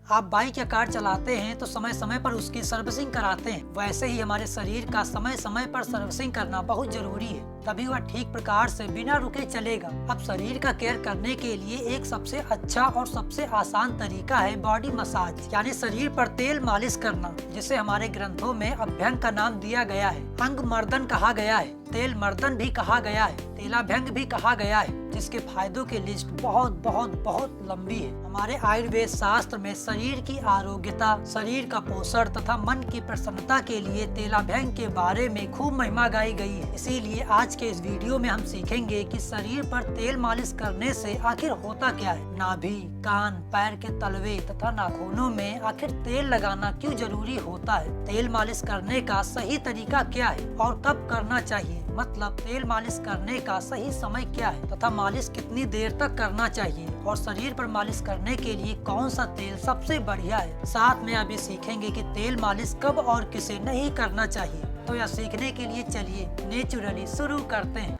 आप बाइक या कार चलाते हैं तो समय समय पर उसकी सर्विसिंग कराते हैं, वैसे ही हमारे शरीर का समय समय पर सर्विसिंग करना बहुत जरूरी है, तभी वह ठीक प्रकार से बिना रुके चलेगा। अब शरीर का केयर करने के लिए एक सबसे अच्छा और सबसे आसान तरीका है बॉडी मसाज, यानी शरीर पर तेल मालिश करना, जिसे हमारे ग्रंथों में अभ्यंग का नाम दिया गया है। अंग मर्दन कहा गया है, तेल मर्दन भी कहा गया है, तेलाभ्यंग भी कहा गया है, जिसके फायदों की लिस्ट बहुत बहुत बहुत लंबी है। हमारे आयुर्वेद शास्त्र में शरीर की आरोग्यता, शरीर का पोषण तथा मन की प्रसन्नता के लिए तेलाभ्यंग के बारे में खूब महिमा गाई गई है। इसीलिए आज के इस वीडियो में हम सीखेंगे कि शरीर पर तेल मालिश करने से आखिर होता क्या है, नाभि, कान, पैर के तलवे तथा नाखूनों में आखिर तेल लगाना क्यों जरूरी होता है, तेल मालिश करने का सही तरीका क्या है और कब करना चाहिए, मतलब तेल मालिश करने का सही समय क्या है तथा मालिश कितनी देर तक करना चाहिए और शरीर पर मालिश करने के लिए कौन सा तेल सबसे बढ़िया है। साथ में अभी सीखेंगे कि तेल मालिश कब और किसे नहीं करना चाहिए। तो यह सीखने के लिए चलिए नेचुरली शुरू करते हैं।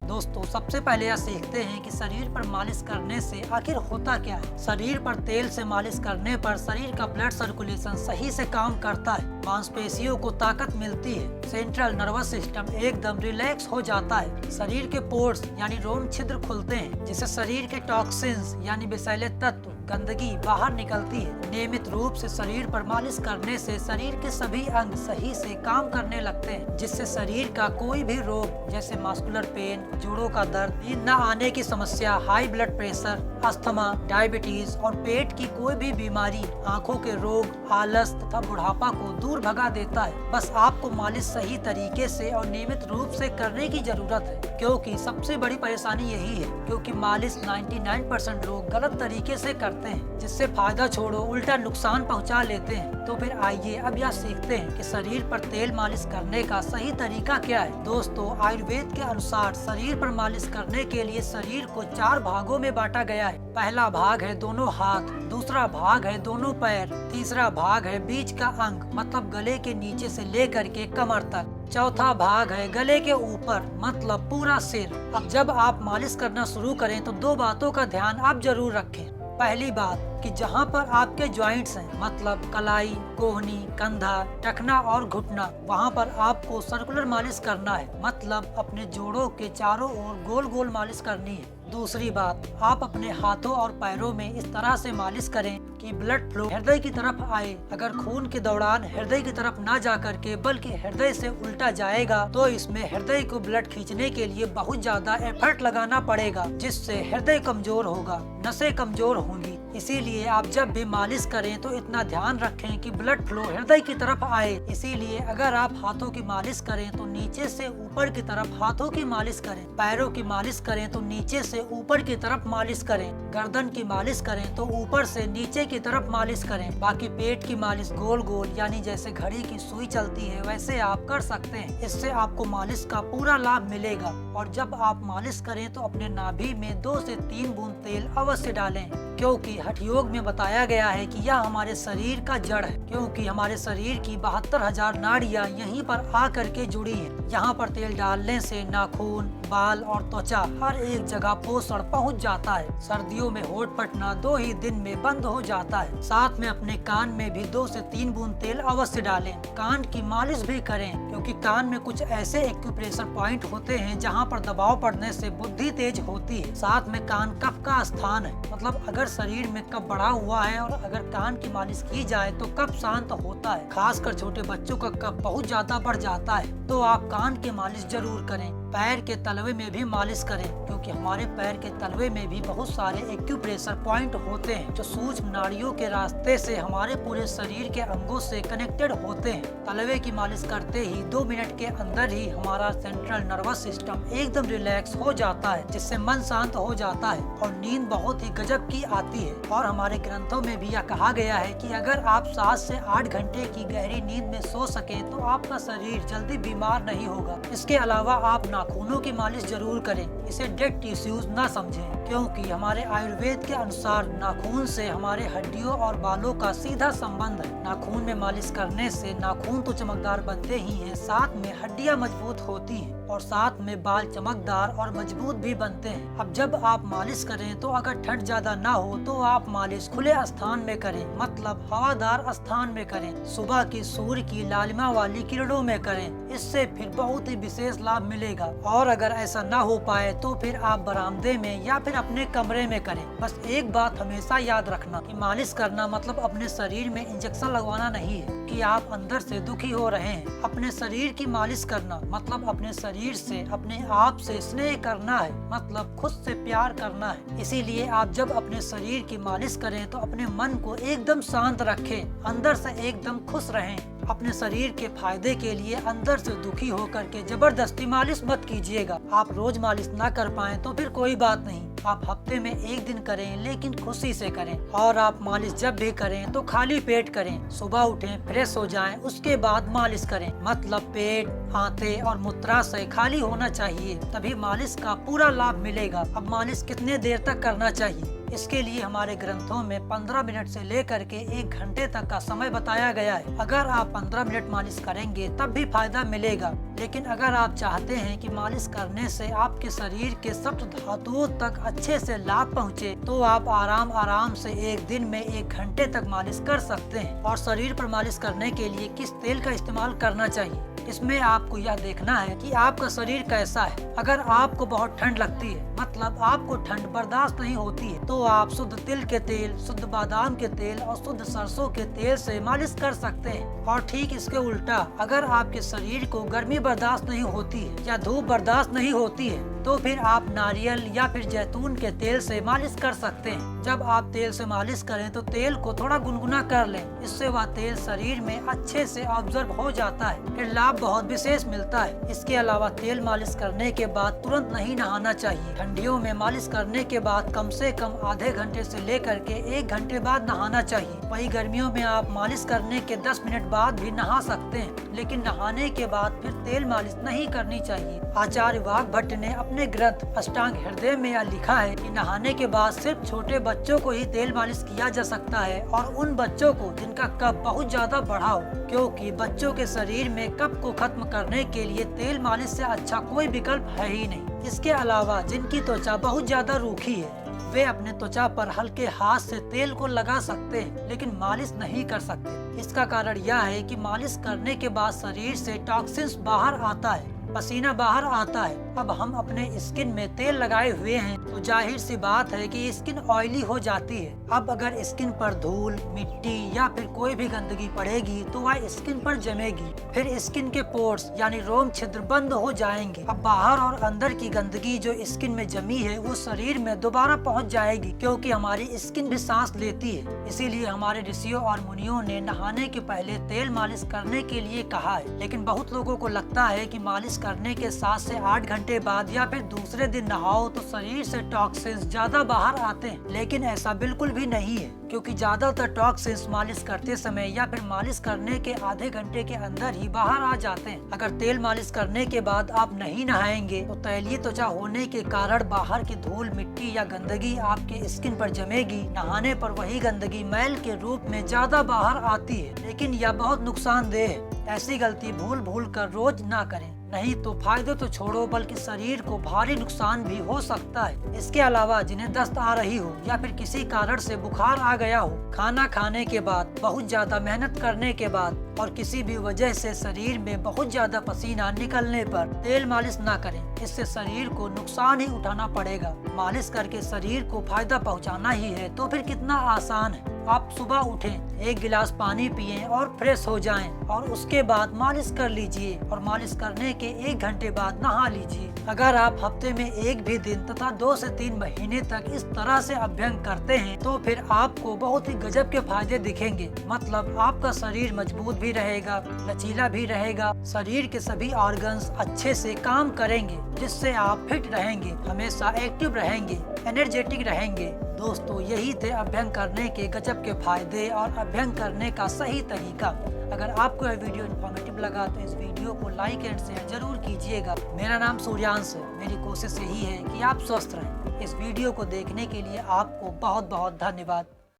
दोस्तों, सबसे पहले यह सीखते हैं कि शरीर पर मालिश करने से आखिर होता क्या है। शरीर पर तेल से मालिश करने पर शरीर का ब्लड सर्कुलेशन सही से काम करता है, मांसपेशियों को ताकत मिलती है, सेंट्रल नर्वस सिस्टम एकदम रिलैक्स हो जाता है, शरीर के पोर्स यानी रोम छिद्र खुलते हैं, जिससे शरीर के टॉक्सिन्स यानी विषैले तत्व, गंदगी बाहर निकलती है। नियमित रूप से शरीर पर मालिश करने से शरीर के सभी अंग सही से काम करने लगते हैं, जिससे शरीर का कोई भी रोग जैसे मस्कुलर पेन, जोड़ों का दर्द, नींद न आने की समस्या, high blood pressure, asthma, diabetes और पेट की कोई भी बीमारी, आंखों के रोग, आलस तथा बुढ़ापा को दूर भगा देता है। बस आपको मालिश सही तरीके से और नियमित रूप से करने की जरूरत है, क्योंकि सबसे बड़ी परेशानी यही है, क्योंकि मालिश 99% लोग गलत तरीके से करते हैं, जिससे फायदा छोड़ो उल्टा नुकसान पहुंचा लेते हैं। तो फिर आइए अब यह सीखते हैं कि शरीर पर तेल मालिश करने का सही तरीका क्या है। दोस्तों, आयुर्वेद के अनुसार शरीर पर मालिश करने के लिए शरीर को 4 भागों में बांटा गया है। पहला भाग है दोनों हाथ, दूसरा भाग है दोनों पैर, तीसरा भाग है बीच का अंग मतलब गले के नीचे से लेकर के कमर तक, चौथा भाग है गले के ऊपर मतलब पूरा सिर। अब जब आप मालिश करना शुरू करें तो 2 बातों का ध्यान आप जरूर रखें। पहली बात कि जहां पर आपके जॉइंट्स हैं मतलब कलाई, कोहनी, कंधा, टखना और घुटना, वहां पर आपको सर्कुलर मालिश करना है, मतलब अपने जोड़ों के चारों ओर गोल गोल मालिश करनी है। दूसरी बात, आप अपने हाथों और पैरों में इस तरह से मालिश करें कि ब्लड फ्लो हृदय की तरफ आए। अगर खून के दौरान हृदय की तरफ ना जाकर के बल्कि हृदय से उल्टा जाएगा तो इसमें हृदय को ब्लड खींचने के लिए बहुत ज्यादा एफर्ट लगाना पड़ेगा, जिससे हृदय कमजोर होगा, नसें कमजोर होंगी। इसीलिए आप जब भी मालिश करें तो इतना ध्यान रखें कि ब्लड फ्लो हृदय की तरफ आए। इसीलिए अगर आप हाथों की मालिश करें तो नीचे से ऊपर की तरफ हाथों की मालिश करें, पैरों की मालिश करें तो नीचे से ऊपर की तरफ मालिश करें, गर्दन की मालिश करें तो ऊपर से नीचे की तरफ मालिश करें। बाकी पेट की मालिश गोल गोल यानी जैसे घड़ी की सुई चलती है वैसे आप कर सकते हैं। इससे आपको मालिश का पूरा लाभ मिलेगा। और जब आप मालिश करें तो अपने नाभि में 2 से 3 बूंद तेल अवश्य डालें, क्योंकि हठ योग में बताया गया है कि यह हमारे शरीर का जड़ है, क्योंकि हमारे शरीर की 72,000 नाड़ियाँ यहीं पर आकर के जुड़ी हैं। यहाँ पर तेल डालने से नाखून, बाल और त्वचा हर एक जगह पोषण पहुँच जाता है। सर्दियों में होंठ फटना 2 ही दिन में बंद हो जाता है। साथ में अपने कान में भी 2 से 3 बूंद तेल अवश्य डालें। कान की मालिश भी करें, क्योंकि कान में कुछ ऐसे एक्यूप्रेशर पॉइंट होते हैं जहाँ पर दबाव पड़ने से बुद्धि तेज होती है। साथ में कान कफ का स्थान है, मतलब अगर शरीर में कफ बढ़ा हुआ है और अगर कान की मालिश की जाए तो कफ शांत होता है। खासकर छोटे बच्चों का कफ बहुत ज्यादा बढ़ जाता है, तो आप कान की मालिश जरूर करें। पैर के तलवे में भी मालिश करें, क्योंकि हमारे पैर के तलवे में भी बहुत सारे एक्यूप्रेशर पॉइंट होते हैं जो सूक्ष्म नाड़ियों के रास्ते से हमारे पूरे शरीर के अंगों से कनेक्टेड होते हैं। तलवे की मालिश करते ही 2 मिनट के अंदर ही हमारा सेंट्रल नर्वस सिस्टम एकदम रिलैक्स हो जाता है, जिससे मन शांत हो जाता है और नींद बहुत ही गजब की आती है। और हमारे ग्रंथों में भी यह कहा गया है कि अगर आप 7 से 8 घंटे की गहरी नींद में सो सके तो आपका शरीर जल्दी बीमार नहीं होगा। इसके अलावा आप नाखूनों की मालिश जरूर करें, इसे डेड टिश्यूज ना समझें, क्योंकि हमारे आयुर्वेद के अनुसार नाखून से हमारे हड्डियों और बालों का सीधा संबंध है। नाखून में मालिश करने से नाखून तो चमकदार बनते ही हैं, साथ में हड्डियां मजबूत होती हैं। और साथ में बाल चमकदार और मजबूत भी बनते हैं। अब जब आप मालिश करें तो अगर ठंड ज्यादा ना हो तो आप मालिश खुले स्थान में करें, मतलब हवादार स्थान में करें। सुबह की सूर्य की लालिमा वाली किरणों में करें, इससे फिर बहुत ही विशेष लाभ मिलेगा। और अगर ऐसा ना हो पाए तो फिर आप बरामदे में या फिर अपने कमरे में करें। बस एक बात हमेशा याद रखना कि मालिश करना मतलब अपने शरीर में इंजेक्शन लगवाना नहीं है कि आप अंदर से दुखी हो रहे हैं। अपने शरीर की मालिश करना मतलब अपने शरीर से, अपने आप से स्नेह करना है, मतलब खुद से प्यार करना है। इसीलिए आप जब अपने शरीर की मालिश करें तो अपने मन को एकदम शांत रखें, अंदर से एकदम खुश रहें। अपने शरीर के फायदे के लिए अंदर से दुखी होकर के जबरदस्ती मालिश मत कीजिएगा। आप रोज मालिश ना कर पाए तो फिर कोई बात नहीं, आप हफ्ते में एक दिन करें, लेकिन खुशी से करें। और आप मालिश जब भी करें तो खाली पेट करें। सुबह उठें, फ्रेश हो जाएं, उसके बाद मालिश करें। मतलब पेट, आंतें और मूत्राशय खाली होना चाहिए, तभी मालिश का पूरा लाभ मिलेगा। अब मालिश कितने देर तक करना चाहिए, इसके लिए हमारे ग्रंथों में 15 मिनट से लेकर के 1 घंटे तक का समय बताया गया है। अगर आप 15 मिनट मालिश करेंगे तब भी फायदा मिलेगा, लेकिन अगर आप चाहते हैं कि मालिश करने से आपके शरीर के सप्त धातुओं तक अच्छे से लाभ पहुँचे, तो आप आराम से एक दिन में 1 घंटे तक मालिश कर सकते हैं। और शरीर पर मालिश करने के लिए किस तेल का इस्तेमाल करना चाहिए, इसमें आपको यह देखना है कि आपका शरीर कैसा है। अगर आपको बहुत ठंड लगती है, मतलब आपको ठंड बर्दाश्त नहीं होती है, तो आप शुद्ध तिल के तेल, शुद्ध बादाम के तेल और शुद्ध सरसों के तेल से मालिश कर सकते हैं। और ठीक इसके उल्टा, अगर आपके शरीर को गर्मी बर्दाश्त नहीं होती है या धूप बर्दाश्त नहीं होती है, तो फिर आप नारियल या फिर जैतून के तेल से मालिश कर सकते हैं। जब आप तेल से मालिश करें तो तेल को थोड़ा गुनगुना कर लें, इससे वह तेल शरीर में अच्छे से ऑब्जर्व हो जाता है, फिर लाभ बहुत विशेष मिलता है। इसके अलावा तेल मालिश करने के बाद तुरंत नहीं नहाना चाहिए। ठंडियों में मालिश करने के बाद कम से कम आधे घंटे से लेकर के 1 घंटे बाद नहाना चाहिए। वही गर्मियों में आप मालिश करने के 10 मिनट बाद भी नहा सकते हैं, लेकिन नहाने के बाद फिर तेल मालिश नहीं करनी चाहिए। आचार्य वाघ भट्ट ने अपने ग्रंथ अष्टांग हृदय में यह लिखा है कि नहाने के बाद सिर्फ छोटे बच्चों को ही तेल मालिश किया जा सकता है, और उन बच्चों को जिनका कफ बहुत ज्यादा बढ़ा हो, क्योंकि बच्चों के शरीर में कफ को खत्म करने के लिए तेल मालिश से अच्छा कोई विकल्प है ही नहीं। इसके अलावा जिनकी त्वचा बहुत ज्यादा रूखी है, वे अपने त्वचा पर हल्के हाथ से तेल को लगा सकते हैं, लेकिन मालिश नहीं कर सकते। इसका कारण यह है कि मालिश करने के बाद शरीर से टॉक्सिन्स बाहर आता है, पसीना बाहर आता है। अब हम अपने स्किन में तेल लगाए हुए हैं तो जाहिर सी बात है कि स्किन ऑयली हो जाती है। अब अगर स्किन पर धूल, मिट्टी या फिर कोई भी गंदगी पड़ेगी तो वह स्किन पर जमेगी, फिर स्किन के पोर्स यानी रोम छिद्र बंद हो जाएंगे। अब बाहर और अंदर की गंदगी जो स्किन में जमी है वो शरीर में दोबारा पहुंच जाएगी, क्योंकि हमारी स्किन भी सांस लेती है। इसीलिए हमारे ऋषियों और मुनियों ने नहाने के पहले तेल मालिश करने के लिए कहा है। लेकिन बहुत लोगों को लगता है कि मालिश करने के 7 से 8 घंटे बाद या फिर दूसरे दिन नहाओ तो शरीर से टॉक्सिन्स ज्यादा बाहर आते हैं, लेकिन ऐसा बिल्कुल भी नहीं है, क्योंकि ज्यादातर टॉक्सिन्स मालिश करते समय या फिर मालिश करने के आधे घंटे के अंदर ही बाहर आ जाते हैं। अगर तेल मालिश करने के बाद आप नहीं नहाएंगे तो तैलीय त्वचा होने के कारण बाहर की धूल, मिट्टी या गंदगी आपके स्किन पर जमेगी। नहाने पर वही गंदगी मैल के रूप में ज्यादा बाहर आती है, लेकिन यह बहुत नुकसानदेह है। ऐसी गलती भूल कर रोज ना करें, नहीं तो फायदे तो छोड़ो बल्कि शरीर को भारी नुकसान भी हो सकता है। इसके अलावा जिन्हें दस्त आ रही हो या फिर किसी कारण से बुखार आ गया हो, खाना खाने के बाद, बहुत ज्यादा मेहनत करने के बाद और किसी भी वजह से शरीर में बहुत ज्यादा पसीना निकलने पर तेल मालिश ना करें, इससे शरीर को नुकसान ही उठाना पड़ेगा। मालिश करके शरीर को फायदा पहुंचाना ही है तो फिर कितना आसान है। आप सुबह उठें, 1 गिलास पानी पिएं और फ्रेश हो जाएं, और उसके बाद मालिश कर लीजिए, और मालिश करने के 1 घंटे बाद नहा लीजिए। अगर आप हफ्ते में 1 भी दिन तथा 2 से 3 महीने तक इस तरह से अभ्यंग करते हैं तो फिर आपको बहुत ही गजब के फायदे दिखेंगे। मतलब आपका शरीर मजबूत भी रहेगा, लचीला भी रहेगा, शरीर के सभी ऑर्गन्स अच्छे से काम करेंगे, जिससे आप फिट रहेंगे, हमेशा एक्टिव रहेंगे, एनर्जेटिक रहेंगे। दोस्तों, यही थे अभ्यंग करने के गजब के फायदे और अभ्यंग करने का सही तरीका। अगर आपको यह वीडियो इन्फॉर्मेटिव लगा तो इस वीडियो को लाइक एंड शेयर जरूर कीजिएगा। मेरा नाम सूर्यांश है। मेरी कोशिश यही है कि आप स्वस्थ रहें। इस वीडियो को देखने के लिए आपको बहुत बहुत धन्यवाद।